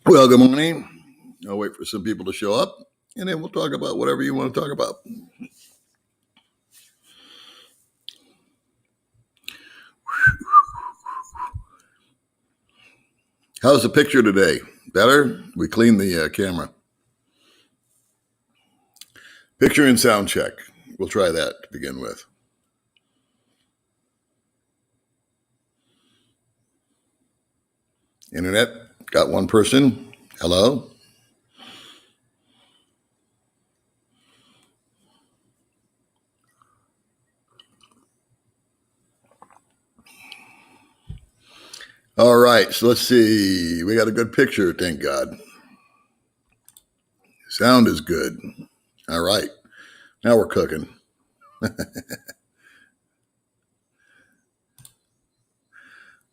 Well, good morning. I'll wait for some people to show up, and then we'll talk about whatever you want to talk about. How's the picture today? Better? We cleaned the camera. Picture and sound check. We'll try that to begin with. Internet, got one person. Hello? All right, so let's see. We got a good picture, thank God. Sound is good. All right, now we're cooking.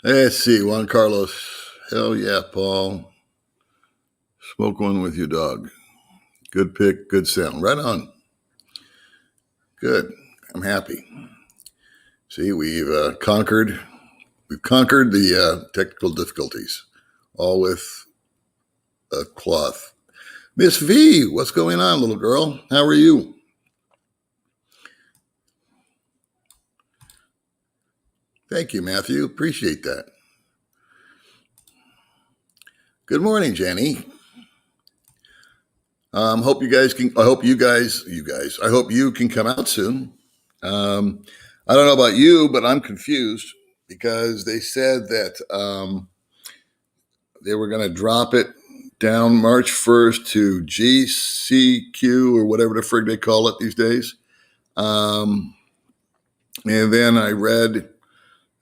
Let's see, Juan Carlos. Hell yeah, Paul. Smoke one with your dog. Good pick, good sound. Right on. Good. I'm happy. See, we've conquered the technical difficulties, all with a cloth. Miss V, what's going on, little girl? How are you? Thank you, Matthew. Appreciate that. Good morning, Jenny. I hope you can come out soon. I don't know about you, but I'm confused because they said that they were going to drop it down March 1st to GCQ or whatever the frig they call it these days. And then I read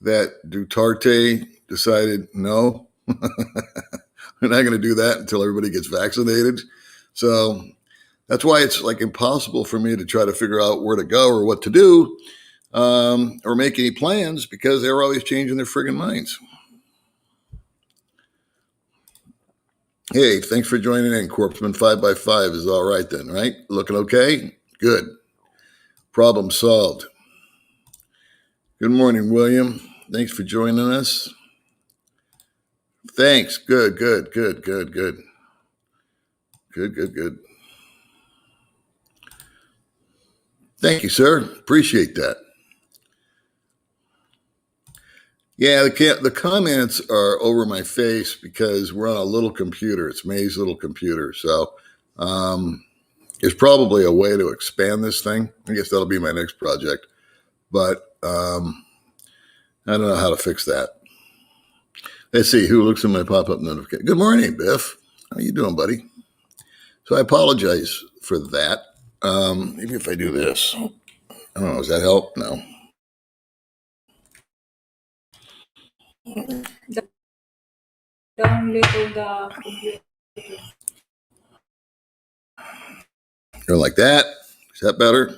that Duterte decided, no, we're not going to do that until everybody gets vaccinated. So that's why it's like impossible for me to try to figure out where to go or what to do or make any plans because they're always changing their friggin' minds. Hey, thanks for joining in. Corpsman 5x5 is all right then, right? Looking okay? Good. Problem solved. Good morning, William. Thanks for joining us. Thanks. Good. Good. Thank you, sir. Appreciate that. Yeah, the comments are over my face because we're on a little computer. It's May's little computer. So there's probably a way to expand this thing. I guess that'll be my next project. But I don't know how to fix that. Let's see who looks at my pop-up notification. Good morning, Biff. How you doing, buddy? So I apologize for that. Maybe if I do this. I don't know. Does that help? No. Download the computer. Go like that. Is that better?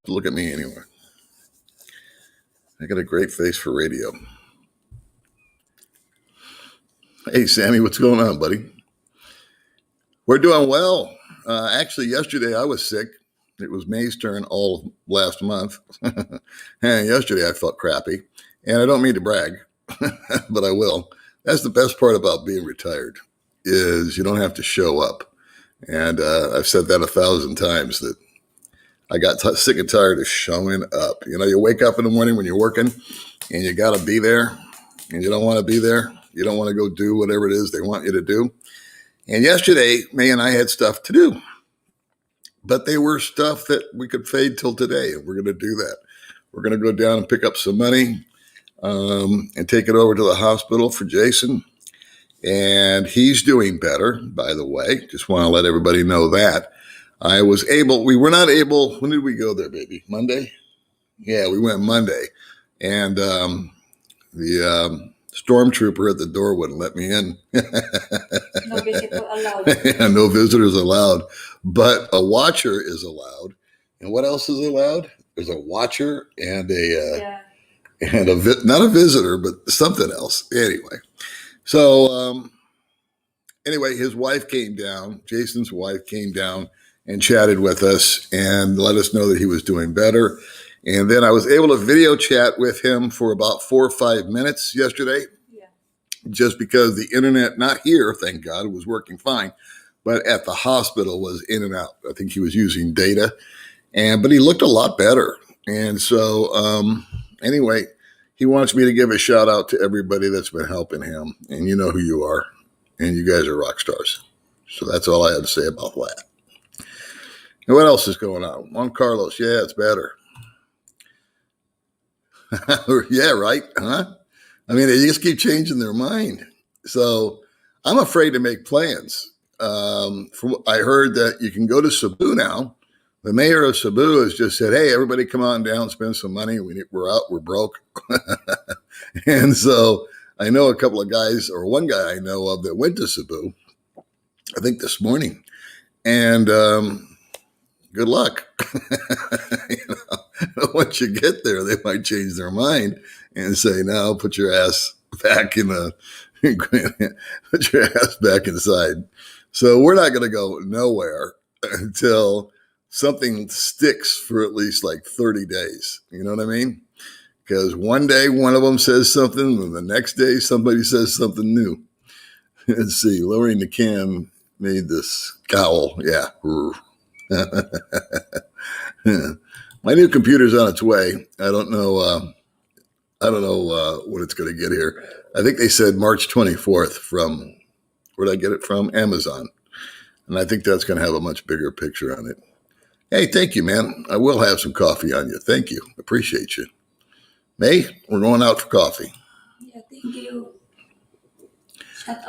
Look at me anyway. I got a great face for radio. Hey, Sammy, what's going on, buddy? We're doing well. Actually, yesterday I was sick. It was May's turn all last month. And yesterday I felt crappy. And I don't mean to brag, but I will. That's the best part about being retired is you don't have to show up. And I've said that 1,000 times that I got sick and tired of showing up. You know, you wake up in the morning when you're working and you got to be there and you don't want to be there. You don't want to go do whatever it is they want you to do. And yesterday, May and I had stuff to do, but they were stuff that we could fade till today. And we're going to do that. We're going to go down and pick up some money and take it over to the hospital for Jason. And he's doing better, by the way. Just want to let everybody know that. We were not able, when did we go there, baby? Monday? Yeah, we went Monday. And the stormtrooper at the door wouldn't let me in. No visitor allowed. Yeah, no visitors allowed. But a watcher is allowed. And what else is allowed? There's a watcher and not a visitor, but something else. Anyway. So anyway, his wife came down, Jason's wife came down and chatted with us and let us know that he was doing better. And then I was able to video chat with him for about 4 or 5 minutes yesterday. Yeah. just because the internet, not here, thank God, it was working fine, but at the hospital was in and out. I think he was using data, but he looked a lot better. And so, anyway, he wants me to give a shout out to everybody that's been helping him, and you know who you are, and you guys are rock stars. So that's all I have to say about that. And what else is going on? Juan Carlos, yeah, it's better. Yeah, right? Huh? I mean, they just keep changing their mind. So I'm afraid to make plans. I heard that you can go to Cebu now. The mayor of Cebu has just said, hey, everybody come on down, spend some money. We're out, we're broke. And so I know a couple of guys, or one guy I know of that went to Cebu, I think this morning. And good luck. Once you get there, they might change their mind and say, no, put your ass back put your ass back inside. So we're not going to go nowhere until something sticks for at least like 30 days. You know what I mean? Because one day one of them says something, and the next day somebody says something new. Let's see, lowering the cam made this cowl. Yeah. My new computer's on its way. I don't know when it's going to get here. I think they said March 24th from, where did I get it from? Amazon. And I think that's going to have a much bigger picture on it. Hey, thank you, man. I will have some coffee on you. Thank you. Appreciate you. May, we're going out for coffee. Yeah, thank you.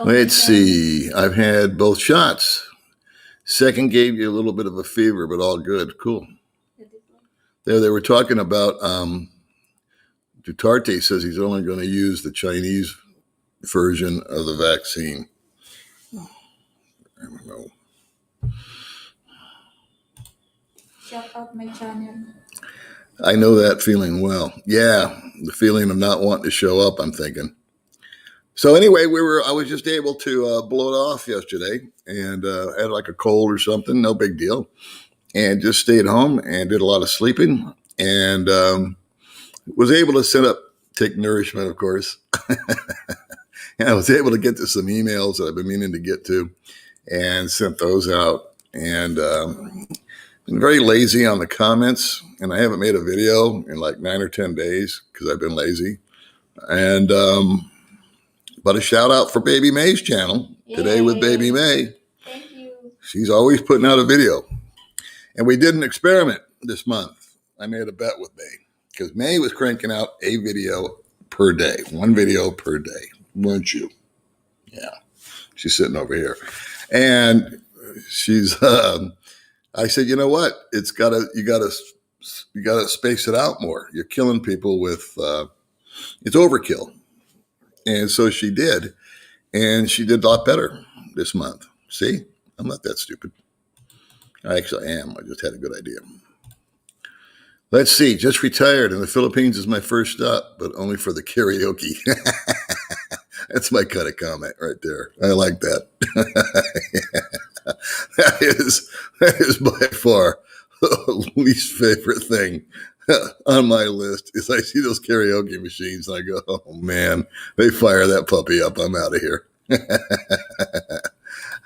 Let's see. I've had both shots. Second gave you a little bit of a fever, but all good. Cool. There, they were talking about Duterte says he's only going to use the Chinese version of the vaccine. I don't know. Shout out my channel. I know that feeling well. Yeah, the feeling of not wanting to show up, I'm thinking. So anyway, I was just able to blow it off yesterday, and had like a cold or something, no big deal, and just stayed home and did a lot of sleeping, and was able to take nourishment, of course. And I was able to get to some emails that I've been meaning to get to, and sent those out, and been very lazy on the comments, and I haven't made a video in like 9 or 10 days because I've been lazy. And but a shout out for Baby May's channel. Yay. Today with Baby May. Thank you. She's always putting out a video. And we did an experiment this month. I made a bet with May because May was cranking out a video per day, one video per day, weren't you? Yeah, she's sitting over here, and she's. I said, you know what? You gotta space it out more. You're killing people with. It's overkill. And so she did, and she did a lot better this month. See, I'm not that stupid. I actually am. I just had a good idea. Let's see. Just retired in the Philippines is my first stop, but only for the karaoke. That's my kind of comment right there. I like that. Yeah. That is by far the least favorite thing on my list is I see those karaoke machines and I go, oh man, they fire that puppy up. I'm out of here.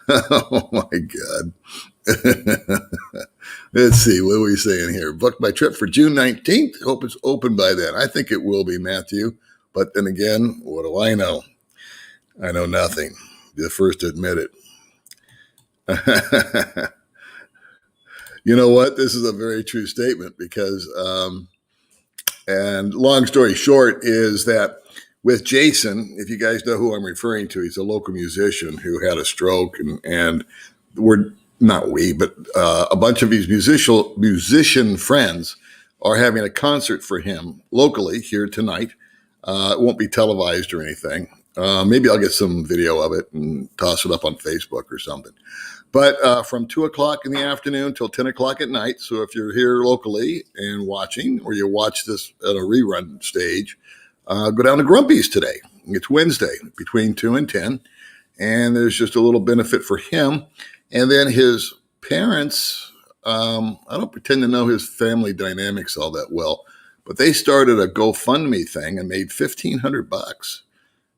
Oh my God. Let's see. What are we saying here? Booked my trip for June 19th. Hope it's open by then. I think it will be, Matthew. But then again, what do I know? I know nothing. Be the first to admit it. You know what? This is a very true statement because, and long story short is that with Jason, if you guys know who I'm referring to, he's a local musician who had a stroke, and we're not we, but a bunch of his musician friends are having a concert for him locally here tonight. It won't be televised or anything. Maybe I'll get some video of it and toss it up on Facebook or something. But from 2 o'clock in the afternoon till 10 o'clock at night. So if you're here locally and watching, or you watch this at a rerun stage, go down to Grumpy's today. It's Wednesday between 2 and 10. And there's just a little benefit for him. And then his parents, I don't pretend to know his family dynamics all that well, but they started a GoFundMe thing and made $1,500.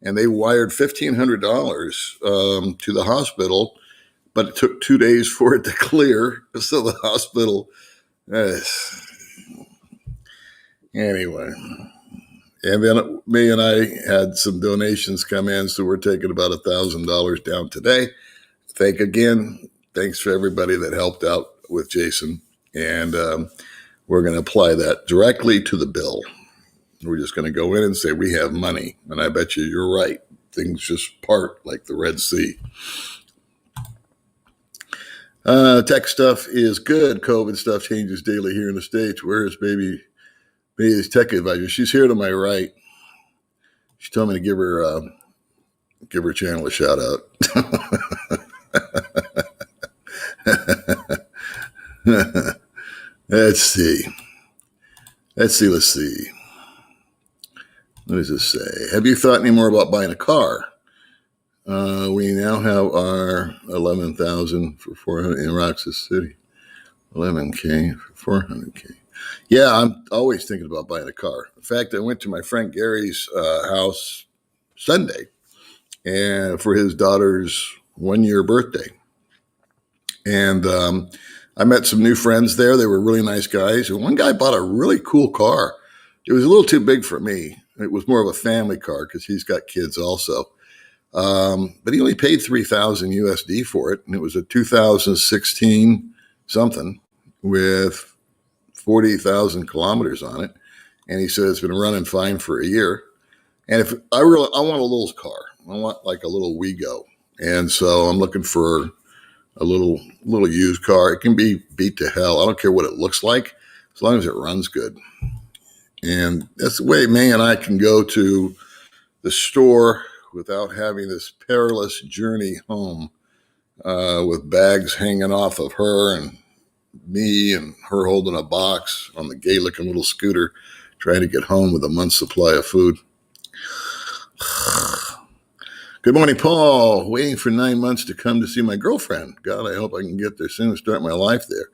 and they wired $1,500 to the hospital, but it took 2 days for it to clear. So the hospital, uh, anyway. And then me and I had some donations come in, so we're taking about $1,000 down today. Thanks for everybody that helped out with Jason, and we're going to apply that directly to the bill. We're just going to go in and say we have money, and I bet you're right. Things just part like the Red Sea. Tech stuff is good. COVID stuff changes daily here in the States. Where is baby's tech advisor? She's here to my right. She told me to give her channel a shout out. Let's see. What does this say? Have you thought any more about buying a car? We now have our 11,000 for 400 in Roxas City. 11K for 400K. Yeah, I'm always thinking about buying a car. In fact, I went to my friend Gary's house Sunday and for his daughter's 1-year birthday. And I met some new friends there. They were really nice guys. And one guy bought a really cool car. It was a little too big for me. It was more of a family car because he's got kids also. But he only paid 3,000 USD for it. And it was a 2016 something with 40,000 kilometers on it. And he said it's been running fine for a year. And if I want a little car, I want like a little Wego. And so I'm looking for a little used car. It can be beat to hell. I don't care what it looks like, as long as it runs good. And that's the way May and I can go to the store without having this perilous journey home with bags hanging off of her and me and her holding a box on the gay-looking little scooter trying to get home with a month's supply of food. Good morning, Paul. Waiting for 9 months to come to see my girlfriend. God, I hope I can get there soon and start my life there.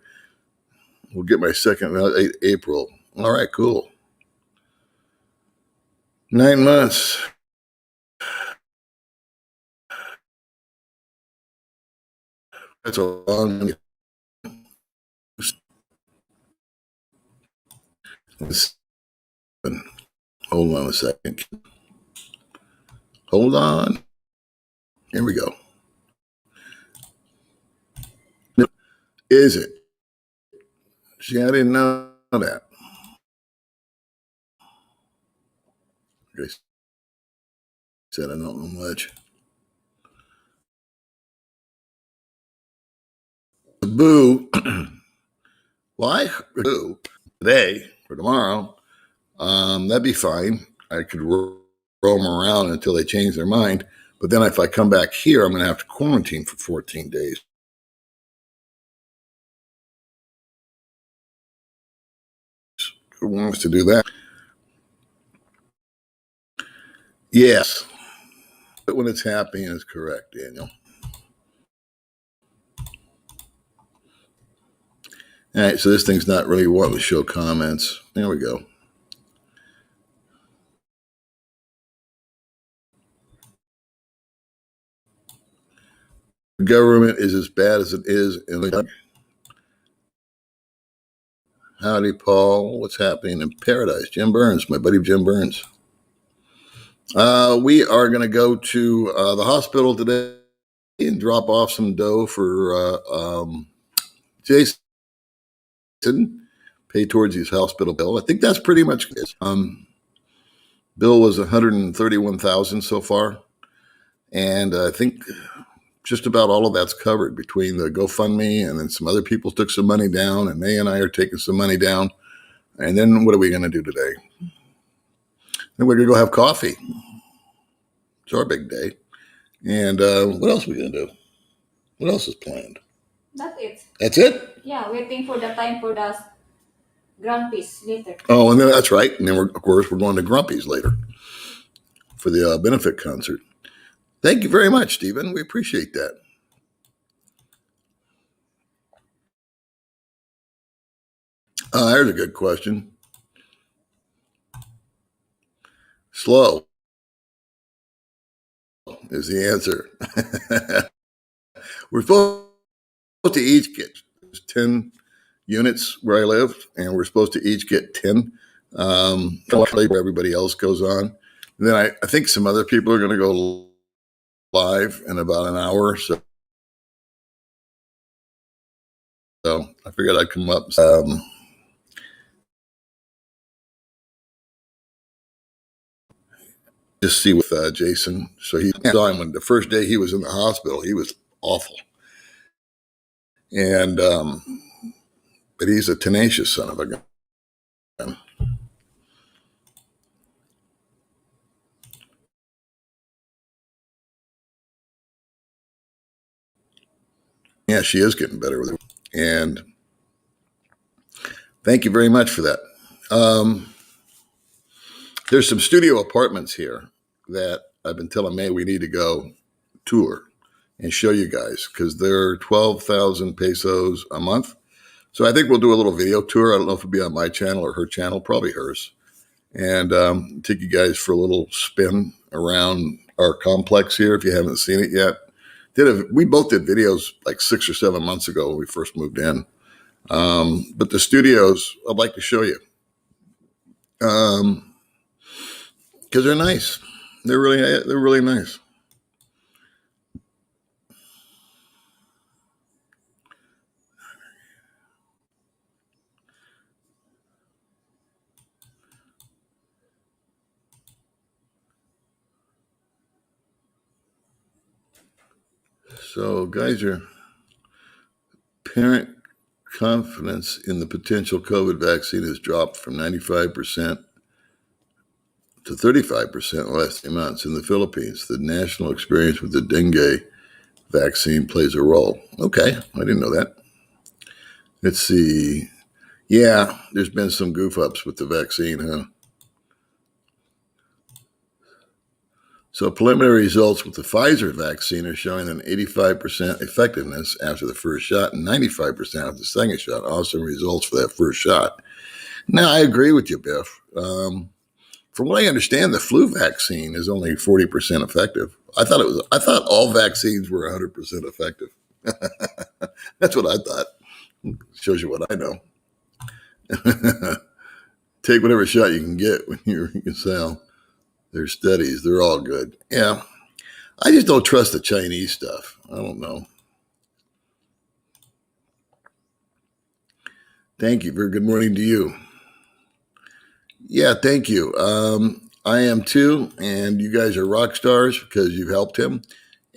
We'll get my second April. All right, cool. 9 months. That's a long. Hold on a second. Hold on. Here we go. Is it? See, I didn't know that. I said I don't know much. Boo. Why? Boo. Today or tomorrow. That'd be fine. I could roam around until they change their mind. But then if I come back here, I'm going to have to quarantine for 14 days. Who wants to do that? Yes. But when it's happening is correct, Daniel. All right, so this thing's not really wanting to show comments. There we go. The government is as bad as it is in the country. Howdy, Paul. What's happening in paradise? Jim Burns, my buddy Jim Burns. We are going to go to the hospital today and drop off some dough for Jason. Pay towards his hospital bill. I think that's pretty much it. Bill was 131,000 so far, and I think just about all of that's covered between the GoFundMe and then some other people took some money down, and May and I are taking some money down. And then what are we going to do today? Then we're going to go have coffee. It's our big day. And what else are we going to do? What else is planned? That's it. That's it? Yeah, waiting for the time for the Grumpy's later. Oh, and then that's right. And then of course we're going to Grumpy's later for the benefit concert. Thank you very much, Stephen. We appreciate that. Here's a good question. Slow. is the answer. We're supposed to each get 10 units where I live, and we're supposed to each get 10. Where everybody else goes on. And then I think some other people are going to go live in about an hour. So I figured I'd come up. Just see with Jason. So he saw him when the first day he was in the hospital. He was awful. And, but he's a tenacious son of a gun. Yeah, she is getting better with it. And thank you very much for that. There's some studio apartments here that I've been telling May we need to go tour and show you guys because they're 12,000 pesos a month. So I think we'll do a little video tour. I don't know if it'll be on my channel or her channel, probably hers. And take you guys for a little spin around our complex here if you haven't seen it yet. We both did videos like 6 or 7 months ago when we first moved in. But the studios, I'd like to show you. Because they're nice. They're really nice. So, guys, your parent confidence in the potential COVID vaccine has dropped from 95% to 35% in the last 3 months. In the Philippines, the national experience with the dengue vaccine plays a role. Okay, I didn't know that. Let's see. Yeah, there's been some goof ups with the vaccine, huh? So preliminary results with the Pfizer vaccine are showing an 85% effectiveness after the first shot and 95% after the second shot. Awesome results for that first shot. Now, I agree with you, Biff. From what I understand, the flu vaccine is only 40% effective. I thought all vaccines were 100% effective. That's what I thought. Shows you what I know. Take whatever shot you can get when you're in cell. Their studies, they're all good. Yeah. I just don't trust the Chinese stuff. I don't know. Thank you. Very good morning to you. Yeah, thank you. I am too, and you guys are rock stars because you've helped him,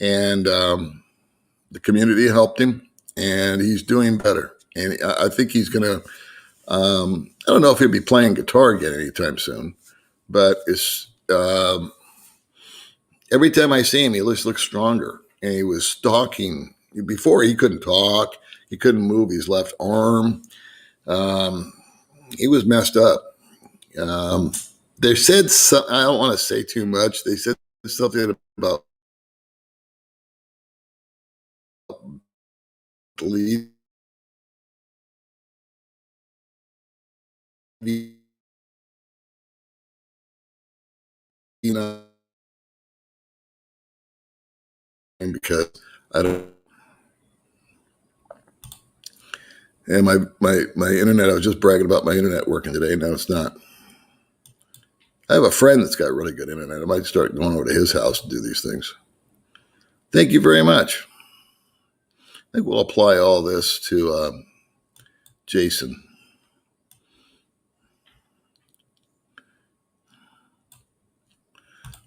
and the community helped him, and he's doing better. And I think he's going to, I don't know if he'll be playing guitar again anytime soon, but it's, every time I see him, he looks stronger. And he was stalking. Before, he couldn't talk. He couldn't move his left arm. He was messed up. They said, I don't want to say too much. They said something about bleeding because I don't. And my internet, I was just bragging about my internet working today. Now it's not. I have a friend that's got really good internet. I might start going over to his house to do these things. Thank you very much. I think we'll apply all this to Jason.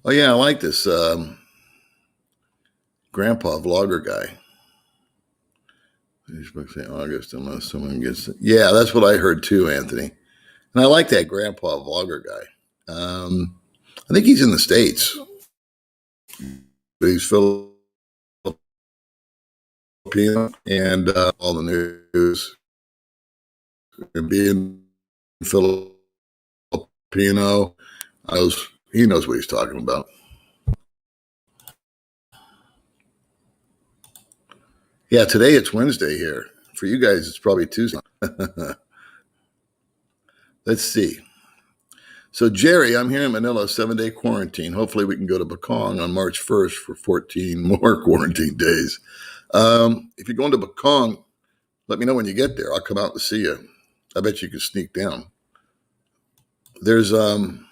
Oh, yeah, I like this grandpa vlogger guy. August, unless someone gets it. Yeah, that's what I heard too, Anthony. And I like that grandpa vlogger guy. I think he's in the States. But he's Filipino and all the news. And being Filipino, he knows what he's talking about. Yeah, today it's Wednesday here. For you guys, it's probably Tuesday. Let's see. So, Jerry, I'm here in Manila, 7-day quarantine. Hopefully, we can go to Bakong on March 1st for 14 more quarantine days. If you're going to Bakong, let me know when you get there. I'll come out and see you. I bet you can sneak down. There's, I don't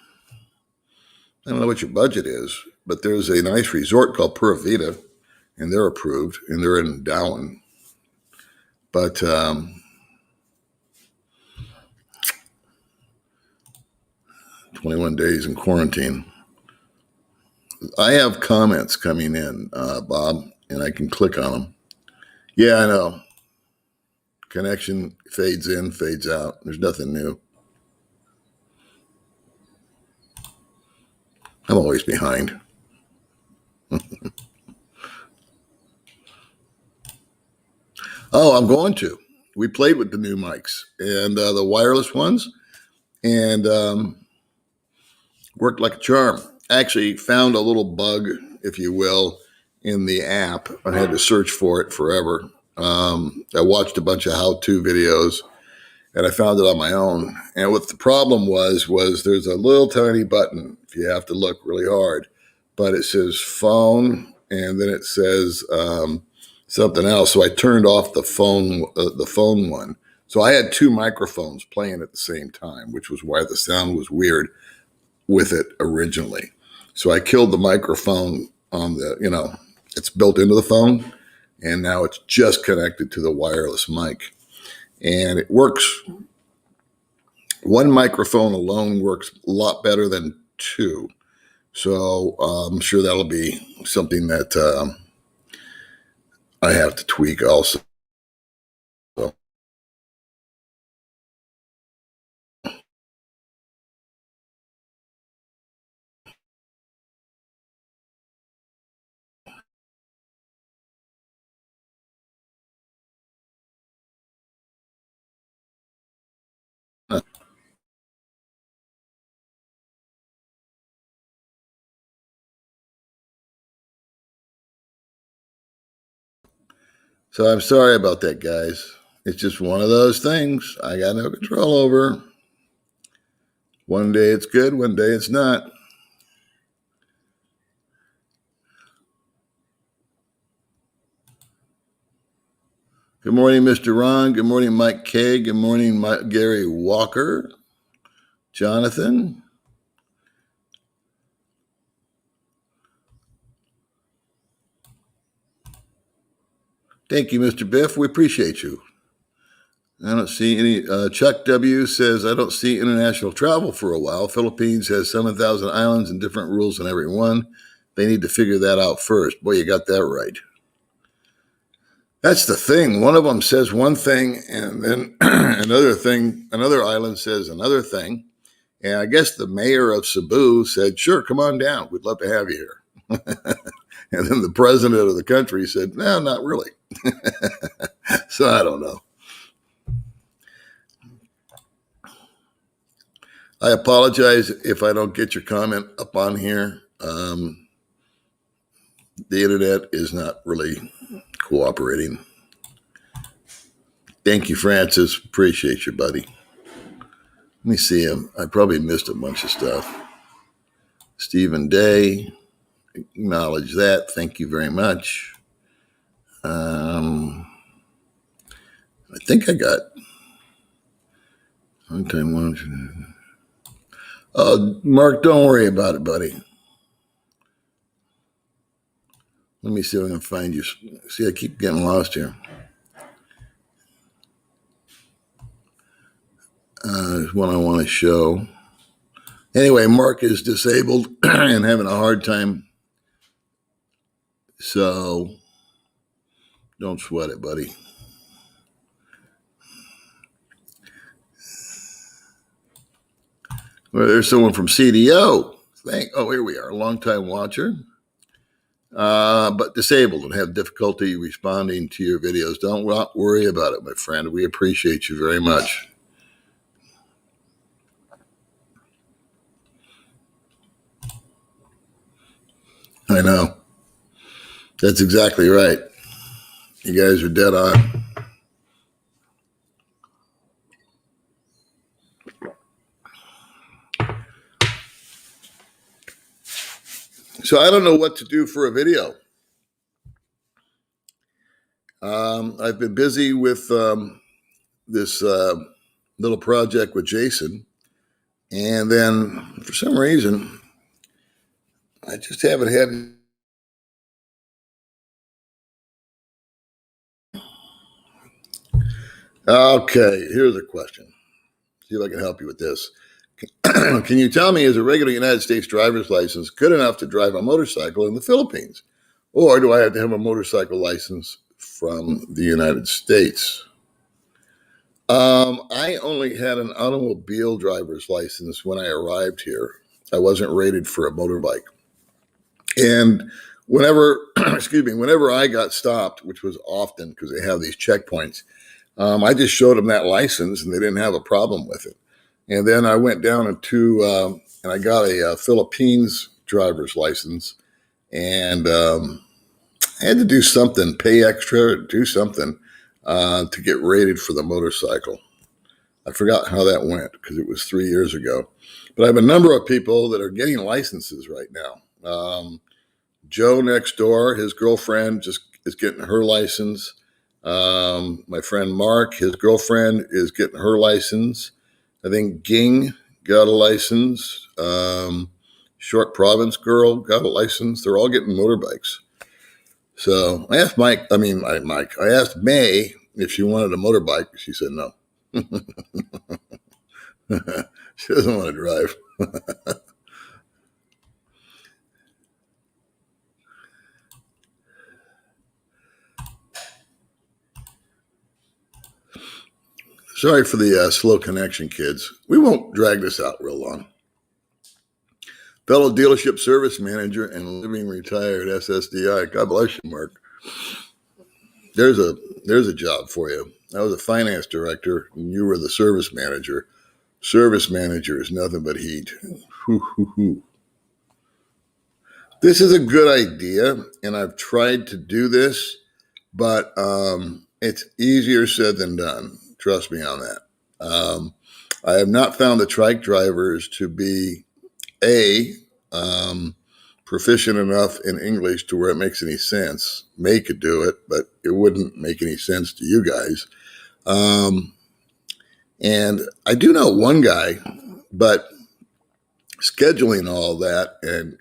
know what your budget is, but there's a nice resort called Pura Vida, and they're approved, and they're in Darwin. But 21 days in quarantine. I have comments coming in, Bob, and I can click on them. Yeah, I know. Connection fades in, fades out. There's nothing new. I'm always behind. Oh, I'm going to. We played with the new mics and the wireless ones, and worked like a charm. Actually, found a little bug, if you will, in the app. I had to search for it forever. I watched a bunch of how-to videos, and I found it on my own. And what the problem was there's a little tiny button if you have to look really hard, but it says phone, and then it says something else. So I turned off the phone one. So I had two microphones playing at the same time, which was why the sound was weird with it originally. So I killed the microphone on the, it's built into the phone, and now it's just connected to the wireless mic. And it works. One microphone alone works a lot better than two. So I'm sure that'll be something that I have to tweak also. So I'm sorry about that, guys. It's just one of those things I got no control over. One day it's good, one day it's not. Good morning, Mr. Ron. Good morning, Mike K. Good morning, Gary Walker. Jonathan. Thank you, Mr. Biff. We appreciate you. I don't see any. Chuck W. says, I don't see international travel for a while. Philippines has 7,000 islands and different rules in every one. They need to figure that out first. Boy, you got that right. That's the thing. One of them says one thing, and then another island says another thing. And I guess the mayor of Cebu said, sure, come on down. We'd love to have you here. And then the president of the country said, no, not really. So I don't know. I apologize if I don't get your comment up on here. The internet is not really cooperating. Thank you, Francis. Appreciate you, buddy. Let me see him. I probably missed a bunch of stuff. Stephen Day, acknowledge that. Thank you very much. I think I got one time. Mark, don't worry about it, buddy. Let me see if I can find you. See, I keep getting lost here. There's one I want to show. Anyway, Mark is disabled and having a hard time. So don't sweat it, buddy. Well, there's someone from CDO. Here we are, a longtime watcher. But disabled and have difficulty responding to your videos. Don't worry about it, my friend. We appreciate you very much. I know. That's exactly right. You guys are dead on. So I don't know what to do for a video. I've been busy with this little project with Jason, and then for some reason, I just haven't had. Okay, here's a question. See if I can help you with this. Can you tell me, is a regular United States driver's license good enough to drive a motorcycle in the Philippines? Or do I have to have a motorcycle license from the United States? I only had an automobile driver's license when I arrived here. I wasn't rated for a motorbike. And whenever, excuse me, whenever I got stopped, which was often because they have these checkpoints, I just showed them that license and they didn't have a problem with it. And then I went down and I got a Philippines driver's license, and I had to do something, pay extra, do something to get rated for the motorcycle. I forgot how that went because it was 3 years ago. But I have a number of people that are getting licenses right now. Joe next door, his girlfriend just is getting her license. My friend Mark, his girlfriend is getting her license. I think Ging got a license. Short Province girl got a license. They're all getting motorbikes. So I asked I asked May if she wanted a motorbike. She said no. She doesn't want to drive. Sorry for the slow connection, kids. We won't drag this out real long. Fellow dealership service manager and living retired SSDI. God bless you, Mark. There's a job for you. I was a finance director, and you were the service manager. Service manager is nothing but heat. This is a good idea, and I've tried to do this, but it's easier said than done. Trust me on that. I have not found the trike drivers to be proficient enough in English to where it makes any sense. May could do it, but it wouldn't make any sense to you guys. And I do know one guy, but scheduling all that and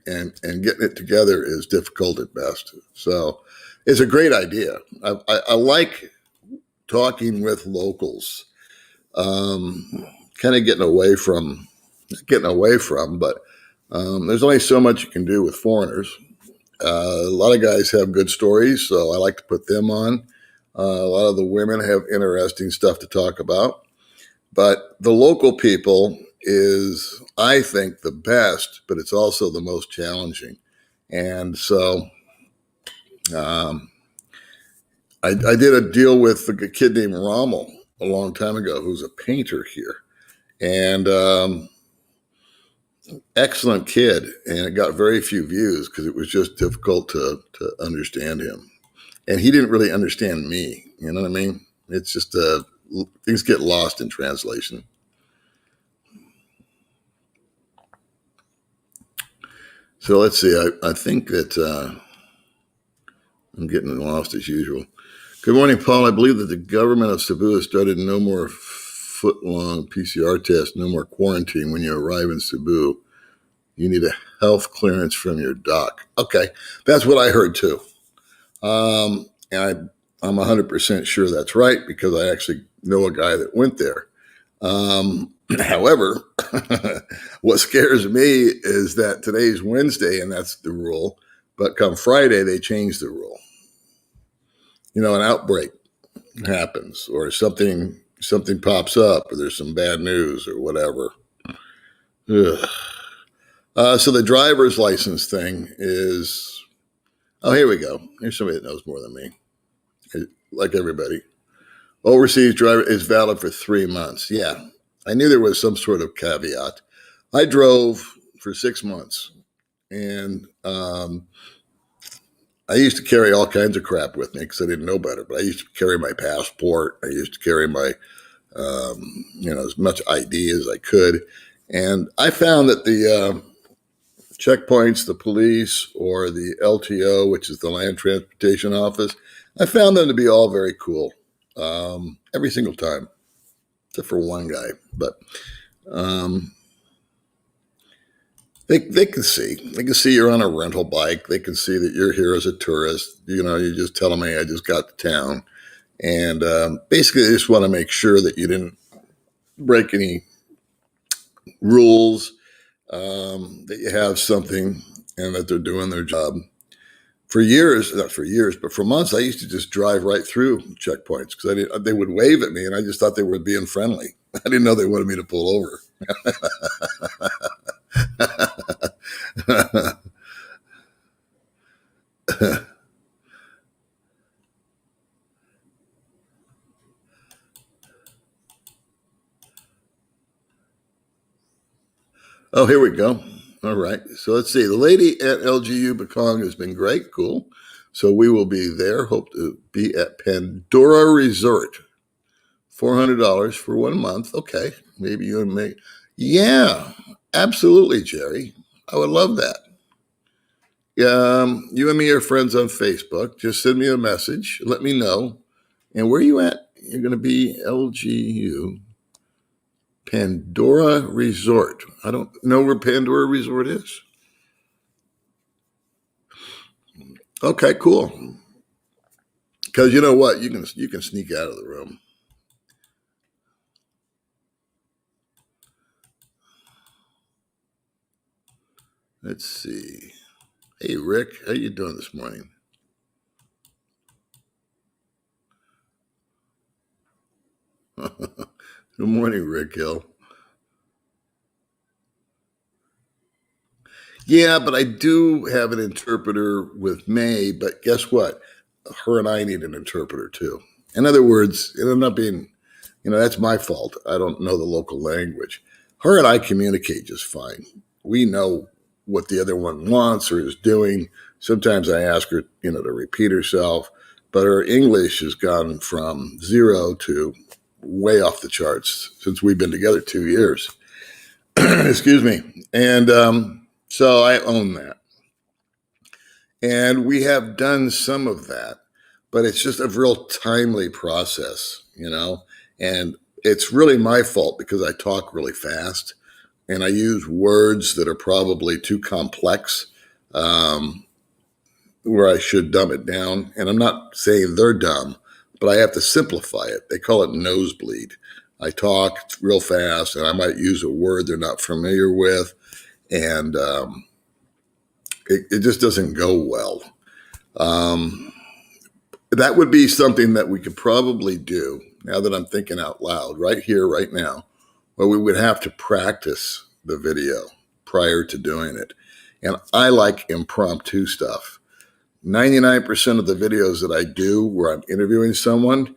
getting it together is difficult at best. So it's a great idea. I like talking with locals, kind of getting away from, but there's only so much you can do with foreigners. A lot of guys have good stories, so I like to put them on. A lot of the women have interesting stuff to talk about. But the local people is, I think, the best, but it's also the most challenging. And so I did a deal with a kid named Rommel a long time ago, who's a painter here. And excellent kid. And it got very few views because it was just difficult to understand him. And he didn't really understand me. You know what I mean? It's just things get lost in translation. So let's see. I think that I'm getting lost as usual. Good morning, Paul. I believe that the government of Cebu has started no more foot-long PCR test, no more quarantine when you arrive in Cebu. You need a health clearance from your doc. Okay, that's what I heard too. And I'm 100% sure that's right because I actually know a guy that went there. However, what scares me is that today's Wednesday and that's the rule, but come Friday, they change the rule. You know, an outbreak happens or something pops up or there's some bad news or whatever. So the driver's license thing is, oh, here we go. Here's somebody that knows more than me, like everybody. Overseas driver is valid for 3 months. Yeah, I knew there was some sort of caveat. I drove for 6 months, and I used to carry all kinds of crap with me because I didn't know better. But I used to carry my passport. I used to carry my, as much ID as I could. And I found that the checkpoints, the police, or the LTO, which is the Land Transportation Office, I found them to be all very cool every single time, except for one guy. But they can see. They can see you're on a rental bike. They can see that you're here as a tourist. You know, you just tell them, hey, I just got to town. And basically, they just want to make sure that you didn't break any rules, that you have something, and that they're doing their job. For years, not for years, but for months, I used to just drive right through checkpoints because they would wave at me, and I just thought they were being friendly. I didn't know they wanted me to pull over. Oh, here we go. All right. So let's see. The lady at LGU Bekong has been great. Cool. So we will be there. Hope to be at Pandora Resort. $400 for 1 month. Okay. Maybe you and me. Yeah, absolutely, Jerry. I would love that. You and me are friends on Facebook. Just send me a message. Let me know. And where are you at? You're going to be LGU. Pandora Resort. I don't know where Pandora Resort is. Okay, cool. Because you know what, you can sneak out of the room. Let's see. Hey, Rick, how you doing this morning? Good morning, Rick Hill. Yeah, but I do have an interpreter with May, but guess what? Her and I need an interpreter too. In other words, I'm not being, that's my fault. I don't know the local language. Her and I communicate just fine. We know what the other one wants or is doing. Sometimes I ask her, to repeat herself, but her English has gone from 0 to way off the charts since we've been together 2 years. Excuse me. And so I own that. And we have done some of that, but it's just a real timely process, and it's really my fault because I talk really fast and I use words that are probably too complex, where I should dumb it down. And I'm not saying they're dumb, but I have to simplify it. They call it nosebleed. I talk real fast and I might use a word they're not familiar with. And it just doesn't go well. That would be something that we could probably do, now that I'm thinking out loud, right here, right now, where we would have to practice the video prior to doing it. And I like impromptu stuff. 99% of the videos that I do where I'm interviewing someone,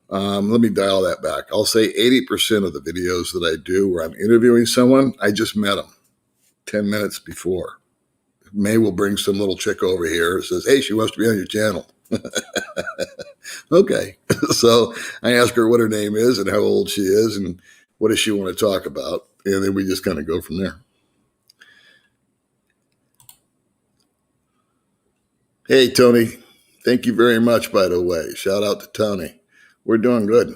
let me dial that back. I'll say 80% of the videos that I do where I'm interviewing someone, I just met them 10 minutes before. May will bring some little chick over here, says, hey, she wants to be on your channel. Okay. So I ask her what her name is and how old she is and what does she want to talk about. And then we just kind of go from there. Hey, Tony. Thank you very much, by the way. Shout out to Tony. We're doing good.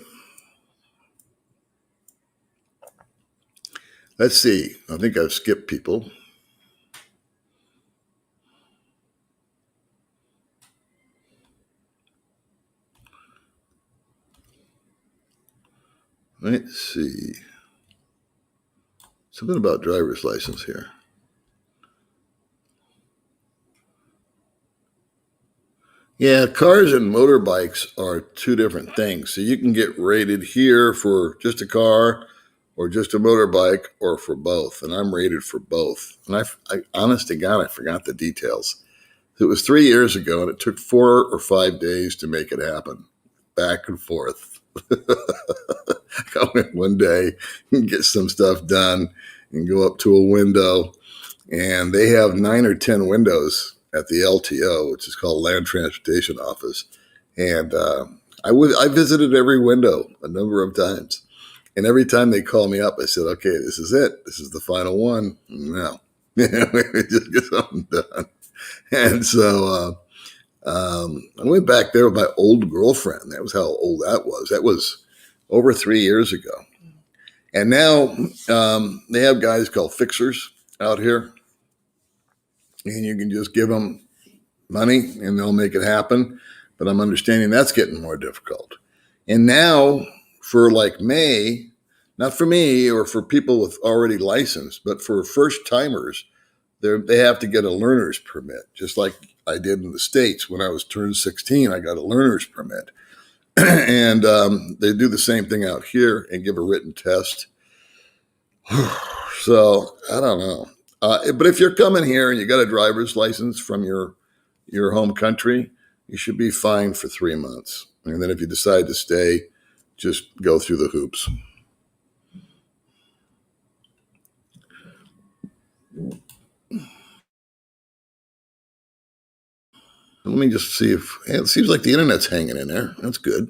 Let's see. I think I've skipped people. Let's see. Something about driver's license here. Yeah, cars and motorbikes are two different things. So you can get rated here for just a car or just a motorbike or for both. And I'm rated for both. And I honest to God, I forgot the details. It was 3 years ago and it took 4 or 5 days to make it happen. Back and forth. Come in one day and get some stuff done and go up to a window. And they have 9 or 10 windows at the LTO, which is called Land Transportation Office. And I visited every window a number of times. And every time they call me up, I said, okay, this is it. This is the final one. No. We just get something done. And so I went back there with my old girlfriend. That was how old that was. That was over 3 years ago. And now they have guys called fixers out here, and you can just give them money and they'll make it happen. But I'm understanding that's getting more difficult. And now for like May, not for me or for people with already licensed, but for first timers, they have to get a learner's permit, just like I did in the States. When I was turned 16, I got a learner's permit. And they do the same thing out here and give a written test. So I don't know. But if you're coming here and you got a driver's license from your home country, you should be fine for 3 months. And then if you decide to stay, just go through the hoops. Let me just see if it seems like the internet's hanging in there. That's good.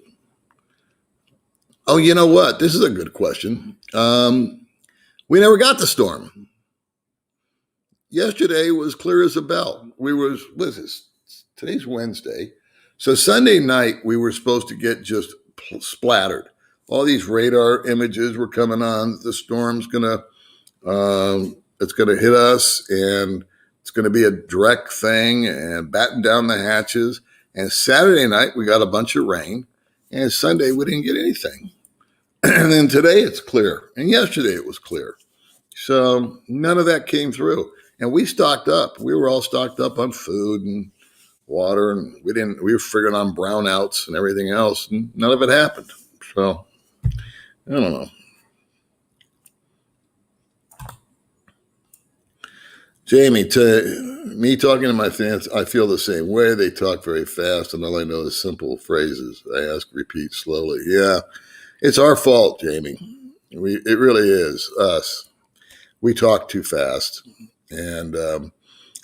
Oh, you know what? This is a good question. We never got the storm. Yesterday was clear as a bell. What is this? Today's Wednesday. So Sunday night, we were supposed to get just splattered. All these radar images were coming on. The storm's it's gonna hit us, and it's gonna be a direct thing, and batten down the hatches. And Saturday night, we got a bunch of rain, and Sunday we didn't get anything. And then today it's clear, and yesterday it was clear. So none of that came through. And we stocked up. We were all stocked up on food and water, and we were figuring on brownouts and everything else, and none of it happened. So I don't know. Jamie, to me talking to my fans, I feel the same way. They talk very fast, and all I know is simple phrases. I ask, repeat slowly. Yeah, it's our fault, Jamie. It really is us. We talk too fast. And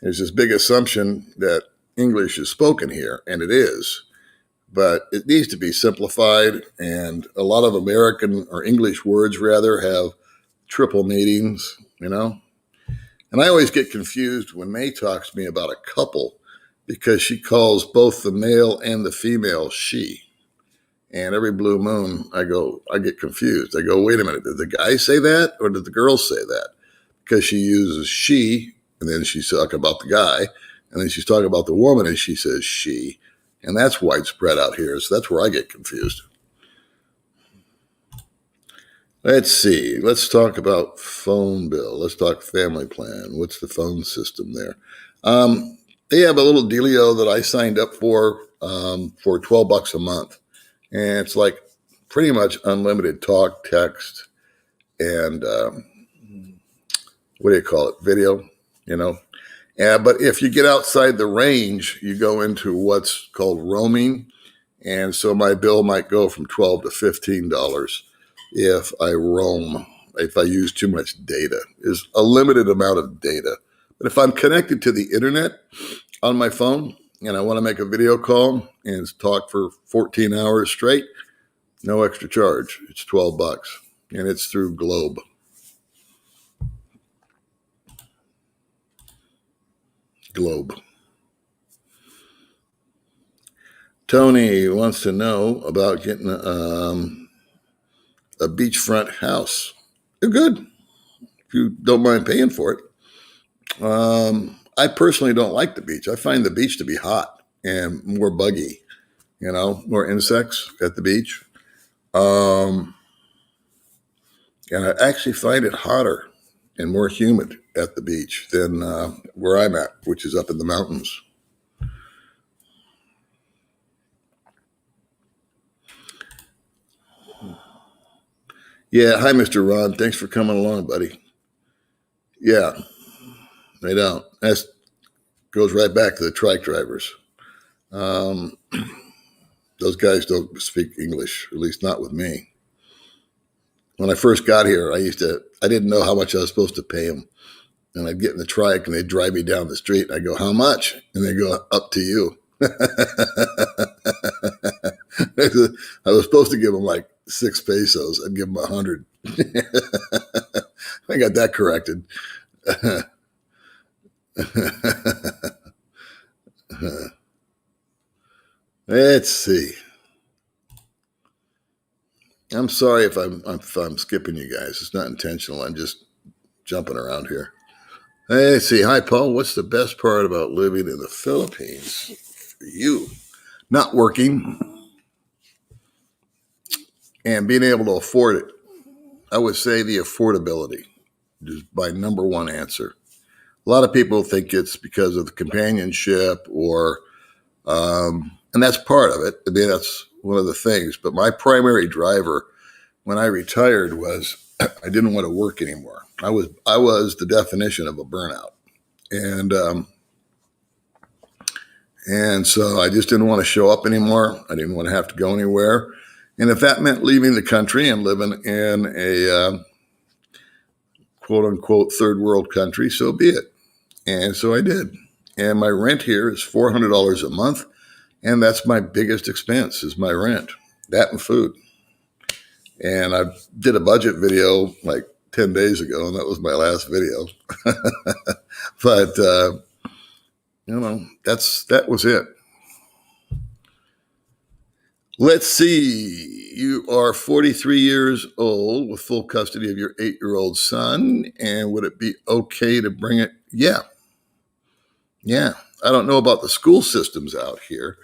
there's this big assumption that English is spoken here, and it is, but it needs to be simplified. And a lot of American or English words, rather, have triple meanings, you know? And I always get confused when May talks to me about a couple because she calls both the male and the female she. And every blue moon, I get confused. I go, wait a minute, did the guy say that or did the girl say that? Because she uses she, and then she's talking about the guy, and then she's talking about the woman, and she says she. And that's widespread out here, so that's where I get confused. Let's see. Let's talk about phone bill. Let's talk family plan. What's the phone system there? They have a little dealio that I signed up for $12 a month. And it's like pretty much unlimited talk, text, and what do you call it? Video, you know? But if you get outside the range, you go into what's called roaming. And so my bill might go from $12 to $15 if I roam, if I use too much data. There's a limited amount of data. But if I'm connected to the internet on my phone and I want to make a video call and talk for 14 hours straight, no extra charge. It's $12 and it's through Globe. Tony wants to know about getting a beachfront house. They're good if you don't mind paying for it. I personally don't like the beach. I find the beach to be hot and more buggy, more insects at the beach. And I actually find it hotter and more humid at the beach than where I'm at, which is up in the mountains. Yeah. Hi, Mr. Ron. Thanks for coming along, buddy. Yeah, they don't. That goes right back to the trike drivers. Those guys don't speak English, at least not with me. When I first got here, I didn't know how much I was supposed to pay them. And I'd get in the trike and they'd drive me down the street. And I go, how much? And they go, up to you. I was supposed to give them like 6 pesos. I'd give them 100. I got that corrected. Let's see. I'm sorry if I'm skipping you guys. It's not intentional. I'm just jumping around here. Let's see. Hi, Paul. What's the best part about living in the Philippines for you? Not working and being able to afford it. I would say the affordability is my number one answer. A lot of people think it's because of the companionship and that's part of it. I mean, that's one of the things. But my primary driver when I retired was I didn't want to work anymore. I was the definition of a burnout. And so I just didn't want to show up anymore. I didn't want to have to go anywhere. And if that meant leaving the country and living in a quote unquote third world country, so be it. And so I did. And my rent here is $400 a month. And that's my biggest expense is my rent, that and food. And I did a budget video like 10 days ago, and that was my last video. But, that was it. Let's see. You are 43 years old with full custody of your 8-year-old son. And would it be okay to bring it? Yeah. Yeah. I don't know about the school systems out here.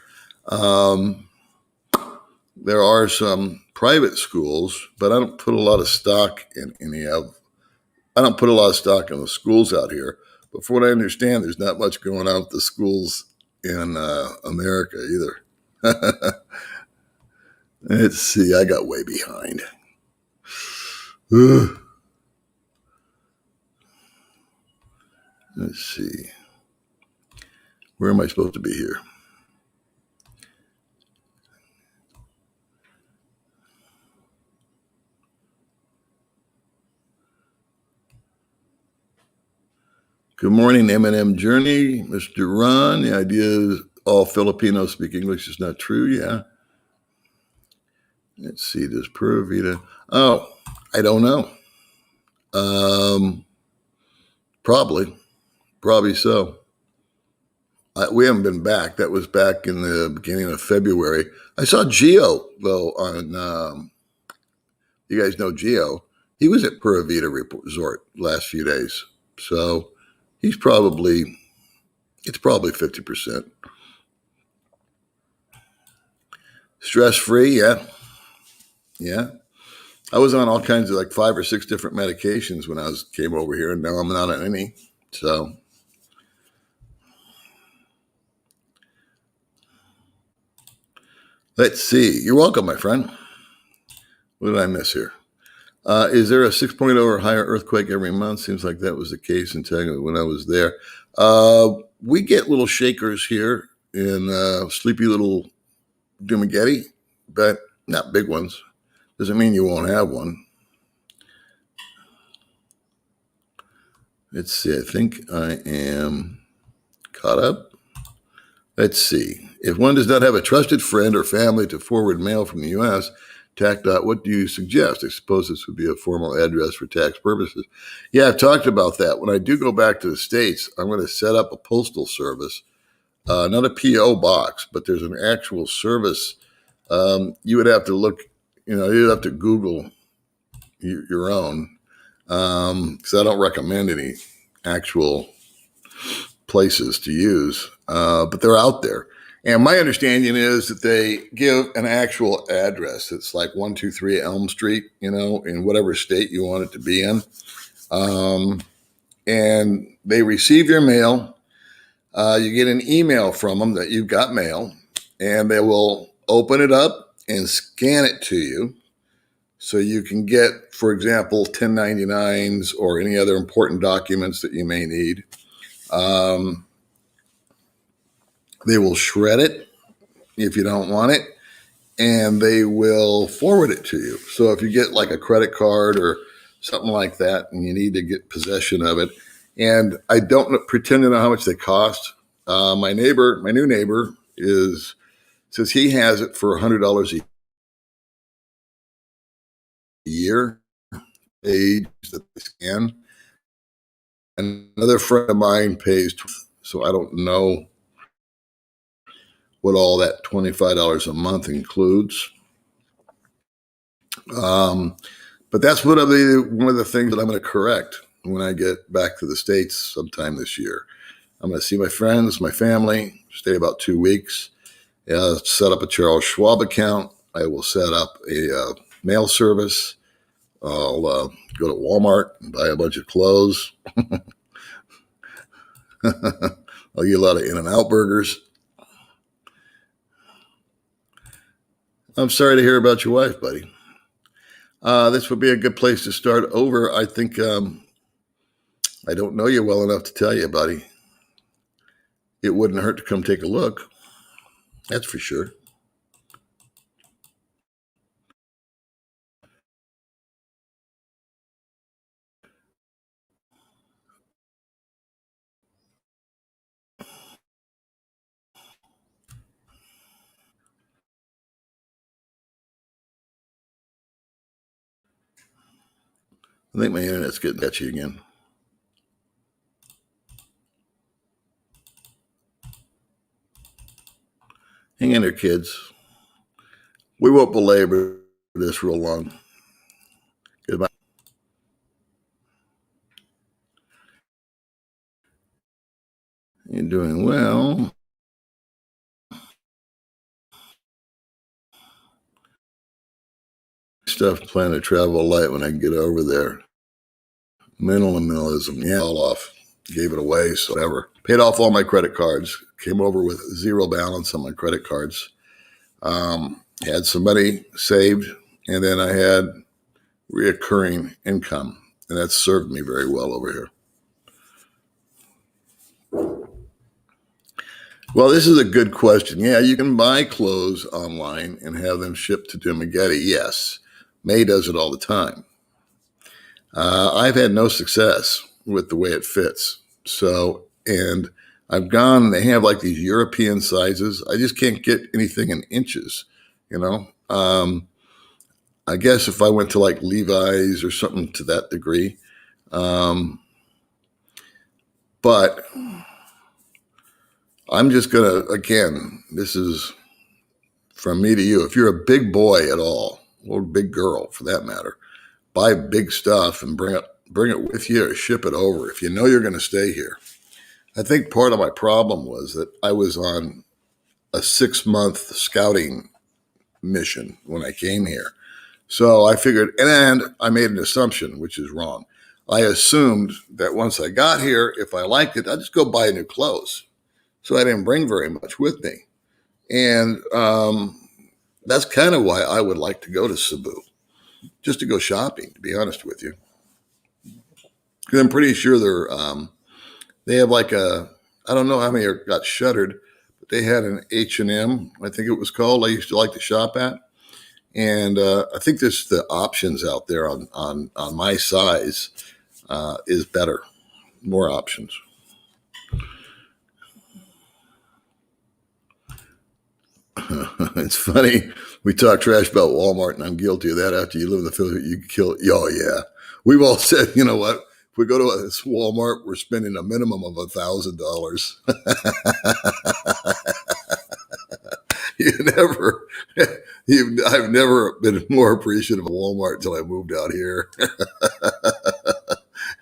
There are some private schools, but I don't put a lot of stock in I don't put a lot of stock in the schools out here. But from what I understand, there's not much going on with the schools in America either. Let's see. I got way behind. Let's see. Where am I supposed to be here? Good morning, M&M Journey. Mr. Ron, the idea is all Filipinos speak English is not true. Yeah. Let's see. Does Pura Vida? Oh, I don't know. Probably so. We haven't been back. That was back in the beginning of February. I saw Gio though on. You guys know Gio. He was at Pura Vida Resort last few days, so it's probably 50%. Stress free, yeah. Yeah. I was on all kinds of like 5 or 6 different medications when I came over here, and now I'm not on any. So let's see. You're welcome, my friend. What did I miss here? Is there a 6.0 or higher earthquake every month? Seems like that was the case in Tango when I was there. We get little shakers here in sleepy little Dumagetti, but not big ones. Doesn't mean you won't have one. Let's see. I think I am caught up. Let's see. If one does not have a trusted friend or family to forward mail from the U.S., TAC. What do you suggest? I suppose this would be a formal address for tax purposes. Yeah, I've talked about that. When I do go back to the States, I'm going to set up a postal service, not a P.O. box, but there's an actual service. You would have to look, you'd have to Google your own, because I don't recommend any actual places to use, but they're out there. And my understanding is that they give an actual address. It's like 123 Elm Street, in whatever state you want it to be in. And they receive your mail. You get an email from them that you've got mail, and they will open it up and scan it to you. So you can get, for example, 1099s or any other important documents that you may need. They will shred it if you don't want it, and they will forward it to you. So if you get like a credit card or something like that and you need to get possession of it, and I don't pretend to know how much they cost. My new neighbor says he has it for $100 a year, page that they scan. Another friend of mine pays, so I don't know what all that $25 a month includes. But that's one of the things that I'm going to correct when I get back to the States sometime this year. I'm going to see my friends, my family, stay about 2 weeks, set up a Charles Schwab account. I will set up a mail service. I'll go to Walmart and buy a bunch of clothes. I'll eat a lot of In-N-Out burgers. I'm sorry to hear about your wife, buddy. This would be a good place to start over. I think I don't know you well enough to tell you, buddy. It wouldn't hurt to come take a look. That's for sure. I think my internet's getting at you again. Hang in there, kids. We won't belabor this real long. Goodbye. You're doing well. Stuff plan to travel light when I get over there. Minimalism, yeah, all off. Gave it away, so whatever. Paid off all my credit cards. Came over with zero balance on my credit cards. Had some money saved, and then I had reoccurring income, and that served me very well over here. Well, this is a good question. Yeah, you can buy clothes online and have them shipped to Dumagetti. Yes, May does it all the time. I've had no success with the way it fits. So, and I've gone, they have like these European sizes. I just can't get anything in inches, you know? I guess if I went to like Levi's or something to that degree. But I'm just going to, again, this is from me to you. If you're a big boy at all, or a big girl for that matter, buy big stuff and bring it with you or ship it over if you know you're going to stay here. I think part of my problem was that I was on a 6-month scouting mission when I came here. So I figured, and I made an assumption, which is wrong. I assumed that once I got here, if I liked it, I'd just go buy new clothes. So I didn't bring very much with me. And that's kind of why I would like to go to Cebu, just to go shopping, to be honest with you. Because I'm pretty sure they have like I don't know how many got shuttered, but they had an H&M, I think it was called, I used to like to shop at. And I think there's the options out there on my size is better, more options. It's funny. We talk trash about Walmart, and I'm guilty of that. After you live in the Philippines, you kill. Oh yeah, we've all said, you know what? If we go to this Walmart, we're spending a minimum of $1,000. I've never been more appreciative of Walmart until I moved out here.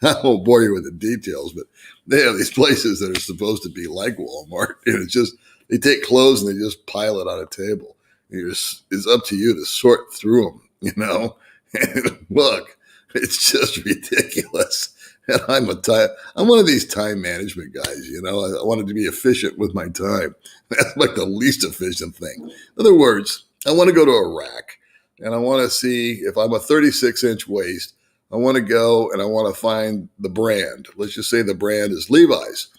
I won't bore you with the details, but they have these places that are supposed to be like Walmart, and it's just they take clothes and they just pile it on a table. It's up to you to sort through them, you know. And look, it's just ridiculous. And I'm one of these time management guys, you know. I wanted to be efficient with my time. That's like the least efficient thing. In other words, I want to go to a rack and I want to see if I'm a 36-inch waist. I want to go and I want to find the brand. Let's just say the brand is Levi's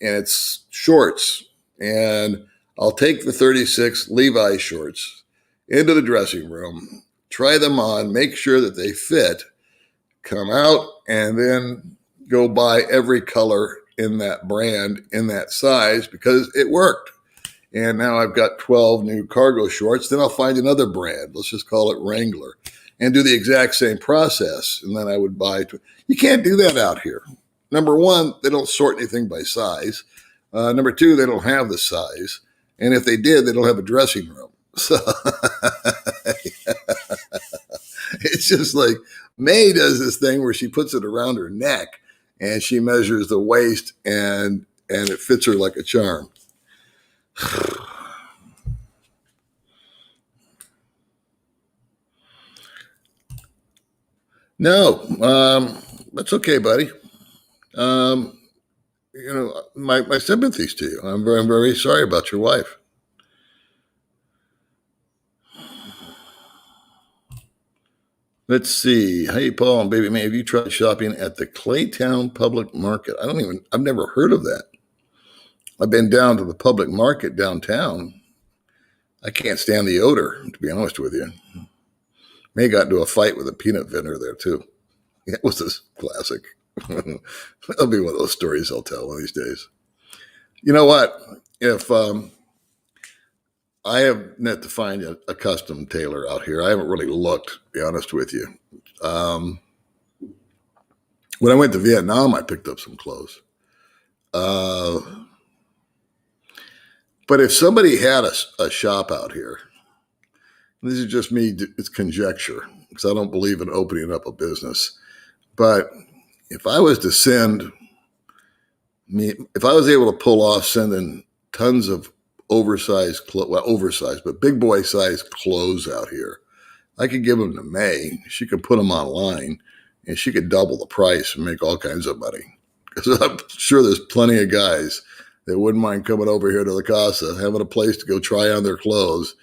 and it's shorts. And I'll take the 36 Levi's shorts into the dressing room, try them on, make sure that they fit, come out, and then go buy every color in that brand in that size because it worked. And now I've got 12 new cargo shorts. Then I'll find another brand. Let's just call it Wrangler and do the exact same process. And then I would buy. You can't do that out here. Number one, they don't sort anything by size. Number two, they don't have the size. And if they did, they don't have a dressing room. So it's just like May does this thing where she puts it around her neck and she measures the waist and it fits her like a charm. No, that's okay, buddy. My sympathies to you. I'm very sorry about your wife. Let's see. Hey, Paul and Baby May, have you tried shopping at the Claytown Public Market? I've never heard of that. I've been down to the public market downtown. I can't stand the odor, to be honest with you. May got into a fight with a peanut vendor there, too. It was this classic. That'll be one of those stories I'll tell one of these days. You know what? If I have yet to find a custom tailor out here, I haven't really looked, to be honest with you. When I went to Vietnam, I picked up some clothes. But if somebody had a shop out here, this is just me, it's conjecture, because I don't believe in opening up a business. But if I was to if I was able to pull off sending tons of oversized, but big boy size clothes out here, I could give them to May. She could put them online and she could double the price and make all kinds of money. Because I'm sure there's plenty of guys that wouldn't mind coming over here to the Casa, having a place to go try on their clothes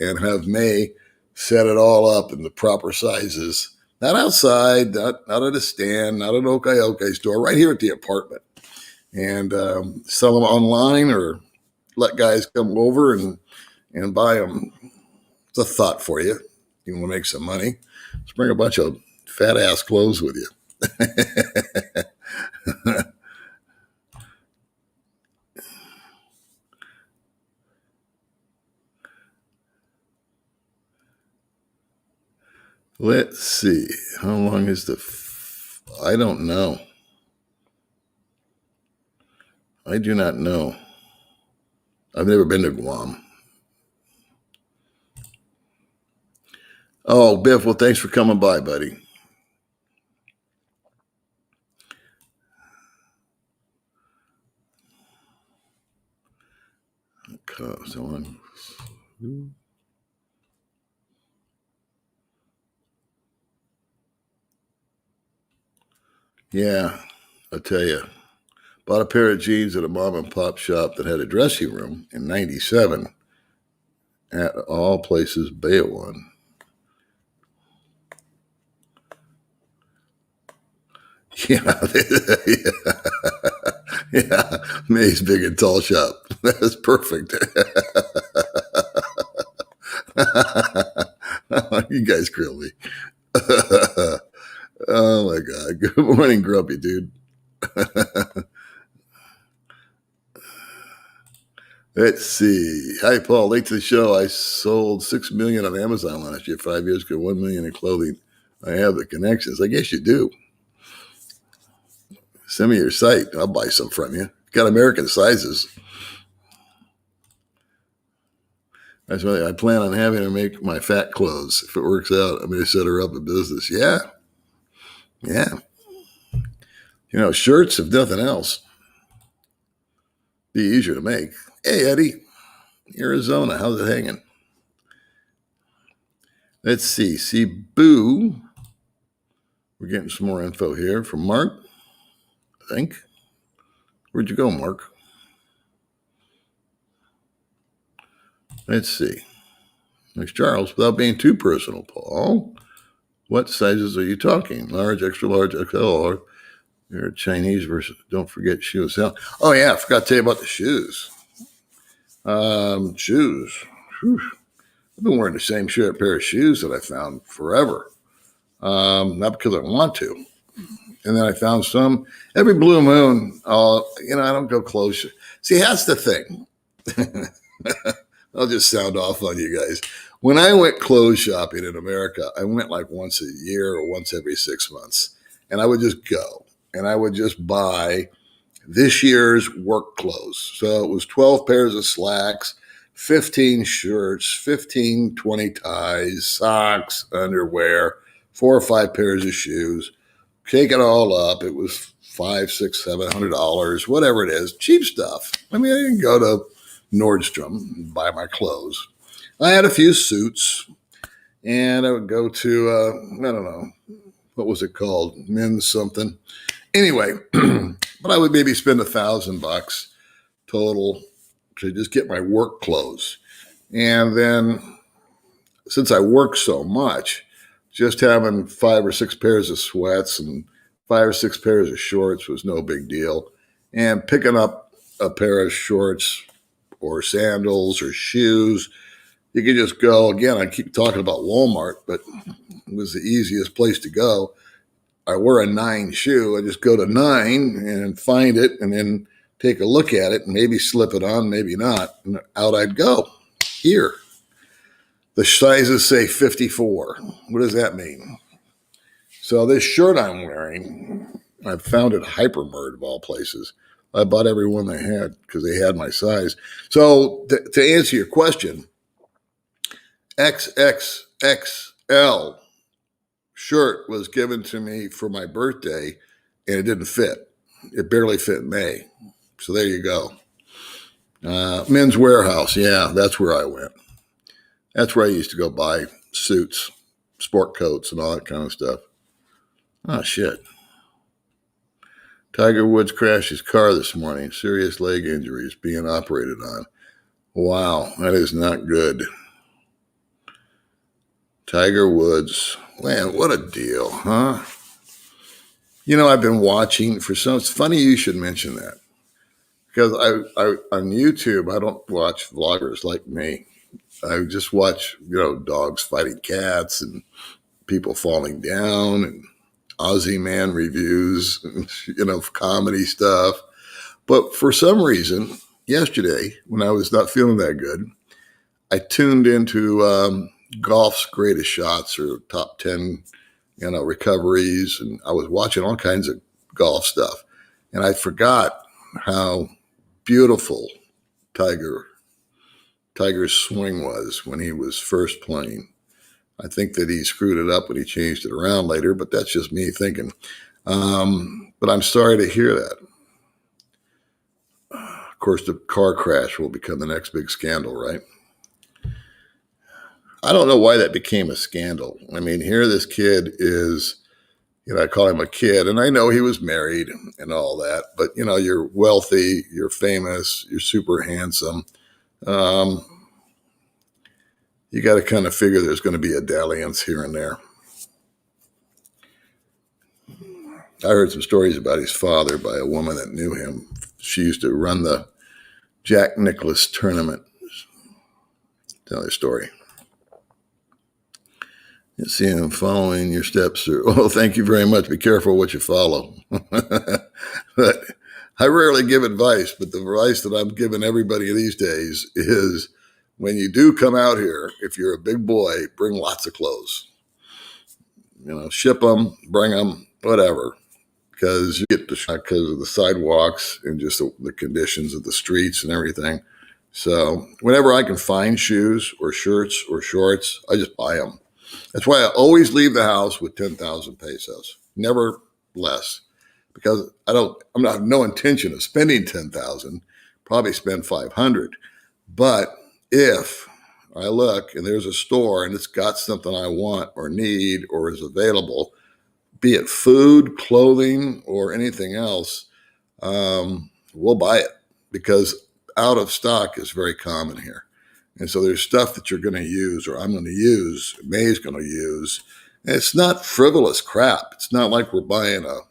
and have May set it all up in the proper sizes. Not outside, not at a stand, not an okay store, right here at the apartment. And sell them online or let guys come over and buy them. It's a thought for you. You want to make some money? Just bring a bunch of fat ass clothes with you. Let's see. How long is I don't know. I do not know. I've never been to Guam. Oh, Biff, well, thanks for coming by, buddy. Yeah, I tell you. Bought a pair of jeans at a mom and pop shop that had a dressing room in 97 at all places, Bayone. Yeah, yeah, May's big and tall shop. That's perfect. You guys grill me. Oh my God. Good morning, Grumpy dude. Let's see. Hi, Paul. Late to the show. I sold $6 million on Amazon last year. 5 years ago, $1 million in clothing. I have the connections. I guess you do. Send me your site. I'll buy some from you. Got American sizes. That's why I plan on having her make my fat clothes. If it works out, I'm going to set her up in business. Yeah. Yeah. You know, shirts, if nothing else, be easier to make. Hey, Eddie, Arizona, how's it hanging? Let's see. See, Boo. We're getting some more info here from Mark, I think. Where'd you go, Mark? Let's see. There's Charles. Without being too personal, Paul, what sizes are you talking? Large, extra large, XL, or you're Chinese versus, don't forget shoes. Oh, yeah, I forgot to tell you about the shoes. Shoes. Whew. I've been wearing the same pair of shoes that I found forever. Not because I want to. And then I found some every blue moon. I don't go close. See, that's the thing. I'll just sound off on you guys. When I went clothes shopping in America, I went like once a year or once every 6 months. And I would just go and I would just buy this year's work clothes. So it was 12 pairs of slacks, 15 shirts, 15, 20 ties, socks, underwear, 4 or 5 pairs of shoes. Take it all up. It was $500, $600, $700, whatever it is, cheap stuff. I mean, I didn't go to Nordstrom and buy my clothes. I had a few suits, and I would go to I don't know, what was it called, men's something. Anyway, but I would maybe spend $1,000 total to just get my work clothes. And then since I work so much, just having 5 or 6 pairs of sweats and 5 or 6 pairs of shorts was no big deal. And picking up a pair of shorts or sandals or shoes, you could just go. Again, I keep talking about Walmart, but it was the easiest place to go. I wear a 9 shoe. I just go to 9 and find it and then take a look at it and maybe slip it on, maybe not. And out I'd go. Here. The sizes say 54. What does that mean? So this shirt I'm wearing, I found it Hypermart of all places. I bought every one they had because they had my size. So to answer your question, XXXL shirt was given to me for my birthday, and it didn't fit. It barely fit May. So there you go. Men's Warehouse. Yeah, that's where I went. That's where I used to go buy suits, sport coats, and all that kind of stuff. Oh, shit. Tiger Woods crashed his car this morning. Serious leg injuries being operated on. Wow, that is not good. Tiger Woods. Man, what a deal, huh? You know, I've been watching for some. It's funny you should mention that. Because I on YouTube, I don't watch vloggers like me. I just watch, dogs fighting cats and people falling down and Aussie Man reviews, comedy stuff. But for some reason, yesterday, when I was not feeling that good, I tuned into golf's greatest shots or top 10, recoveries. And I was watching all kinds of golf stuff. And I forgot how beautiful Tiger's swing was when he was first playing. I think that he screwed it up when he changed it around later, but that's just me thinking. But I'm sorry to hear that. Of course, the car crash will become the next big scandal, right? I don't know why that became a scandal. I mean, here this kid is, I call him a kid, and I know he was married and all that, but, you're wealthy, you're famous, you're super handsome. You got to kind of figure there's going to be a dalliance here and there. I heard some stories about his father by a woman that knew him. She used to run the Jack Nicklaus tournament. Another story. You see him following your steps. Oh, thank you very much. Be careful what you follow. But I rarely give advice, but the advice that I'm giving everybody these days is when you do come out here, if you're a big boy, bring lots of clothes. Ship them, bring them, whatever. Because you get because of the sidewalks and just the conditions of the streets and everything. So whenever I can find shoes or shirts or shorts, I just buy them. That's why I always leave the house with 10,000 pesos, never less, because I'm not no intention of spending 10,000. Probably spend 500. But if I look and there's a store and it's got something I want or need or is available, be it food, clothing, or anything else, we'll buy it because out of stock is very common here. And so there's stuff that you're going to use or I'm going to use, May's going to use. And it's not frivolous crap. It's not like we're buying a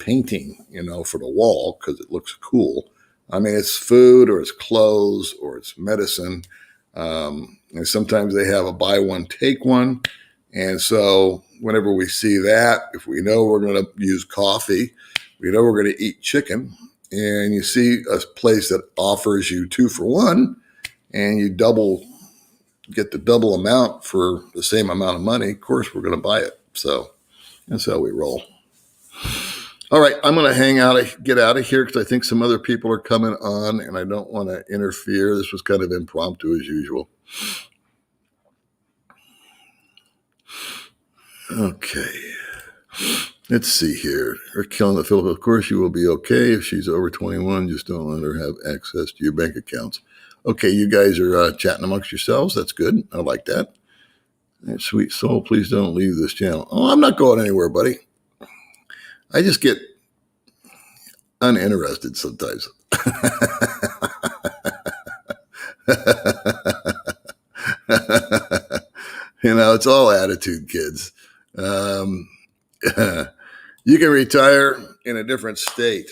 painting, for the wall because it looks cool. I mean, it's food or it's clothes or it's medicine. And sometimes they have a buy one, take one. And so whenever we see that, if we know we're going to use coffee, we know we're going to eat chicken, and you see a place that offers you 2 for 1, and you get the double amount for the same amount of money, of course, we're going to buy it. So that's how we roll. All right, I'm going to get out of here because I think some other people are coming on and I don't want to interfere. This was kind of impromptu as usual. Okay. Let's see here. We're killing the Philip. Of course, you will be okay if she's over 21. Just don't let her have access to your bank accounts. Okay, you guys are chatting amongst yourselves. That's good. I like that. Sweet soul, please don't leave this channel. Oh, I'm not going anywhere, buddy. I just get uninterested sometimes. It's all attitude, kids. You can retire in a different state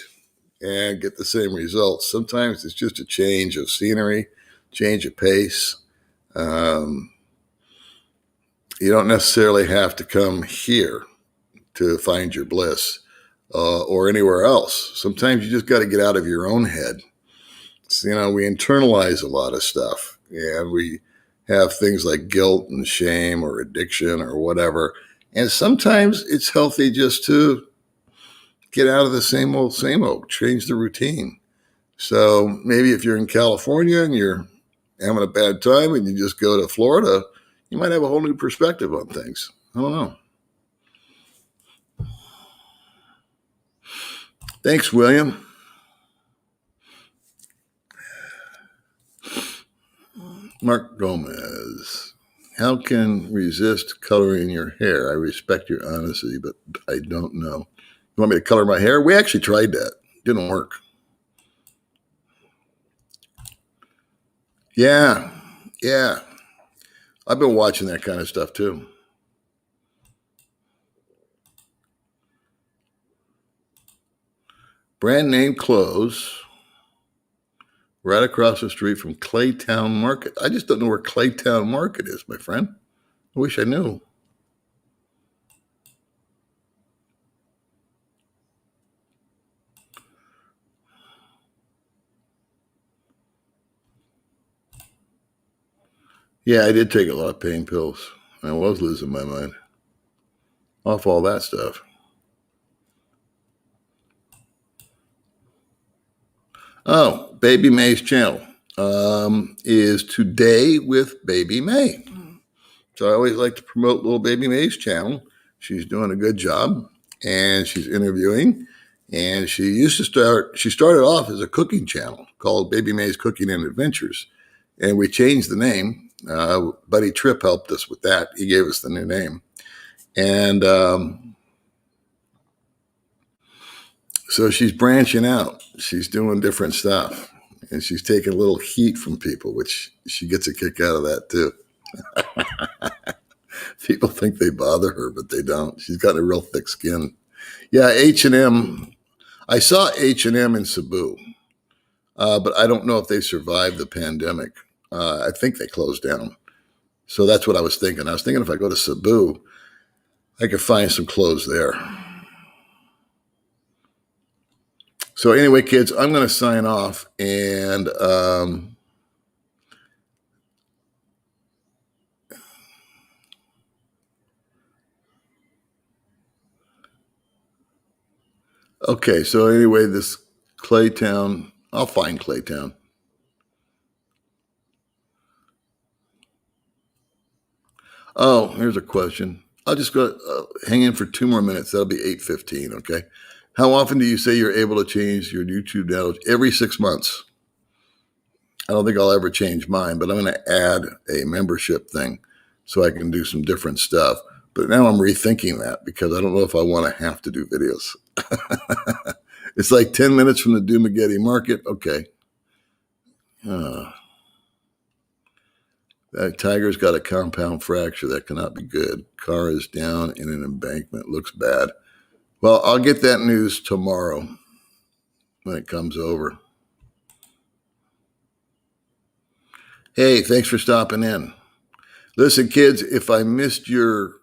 and get the same results. Sometimes it's just a change of scenery, change of pace. You don't necessarily have to come here to find your bliss or anywhere else. Sometimes you just got to get out of your own head. So, we internalize a lot of stuff and we have things like guilt and shame or addiction or whatever. And sometimes it's healthy just to get out of the same old, change the routine. So maybe if you're in California and you're having a bad time and you just go to Florida, you might have a whole new perspective on things. I don't know. Thanks, William. Mark Gomez. How can resist coloring your hair? I respect your honesty, but I don't know. You want me to color my hair? We actually tried that. Didn't work. Yeah. I've been watching that kind of stuff too. Brand name clothes right across the street from Claytown Market. I just don't know where Claytown Market is, my friend. I wish I knew. Yeah, I did take a lot of pain pills. I was losing my mind off all that stuff. Oh, Baby May's channel is Today with Baby May. So I always like to promote little Baby May's channel. She's doing a good job and she's interviewing. And she started off as a cooking channel called Baby May's Cooking and Adventures. And we changed the name. Buddy Tripp helped us with that. He gave us the new name. And so she's branching out. She's doing different stuff. And she's taking a little heat from people, which she gets a kick out of that too. People think they bother her, but they don't. She's got a real thick skin. Yeah, H&M. I saw H&M in Cebu, but I don't know if they survived the pandemic. I think they closed down. So that's what I was thinking. I was thinking if I go to Cebu, I could find some clothes there. So anyway, kids, I'm going to sign off and okay. So anyway, this Claytown, I'll find Claytown. Oh, here's a question. I'll just go hang in for 2 more minutes. That'll be 8:15. Okay. How often do you say you're able to change your YouTube downloads? Every 6 months. I don't think I'll ever change mine, but I'm going to add a membership thing so I can do some different stuff. But now I'm rethinking that because I don't know if I want to have to do videos. It's like 10 minutes from the Dumagetti market. Okay. That tiger's got a compound fracture. That cannot be good. Car is down in an embankment. Looks bad. Well, I'll get that news tomorrow when it comes over. Hey, thanks for stopping in. Listen, kids, if I missed your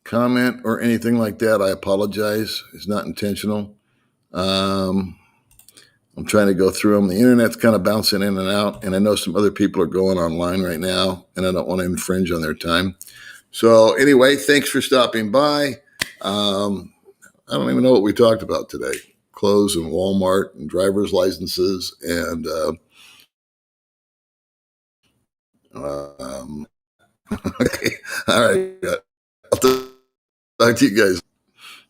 comment or anything like that, I apologize. It's not intentional. I'm trying to go through them. The internet's kind of bouncing in and out, and I know some other people are going online right now, and I don't want to infringe on their time. So anyway, thanks for stopping by. I don't even know what we talked about today. Clothes and Walmart and driver's licenses and okay. All right. I'll talk to you guys.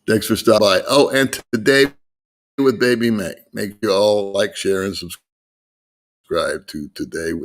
Thanks for stopping by. Oh, and today with Baby May. Make you all like, share, and subscribe to Today with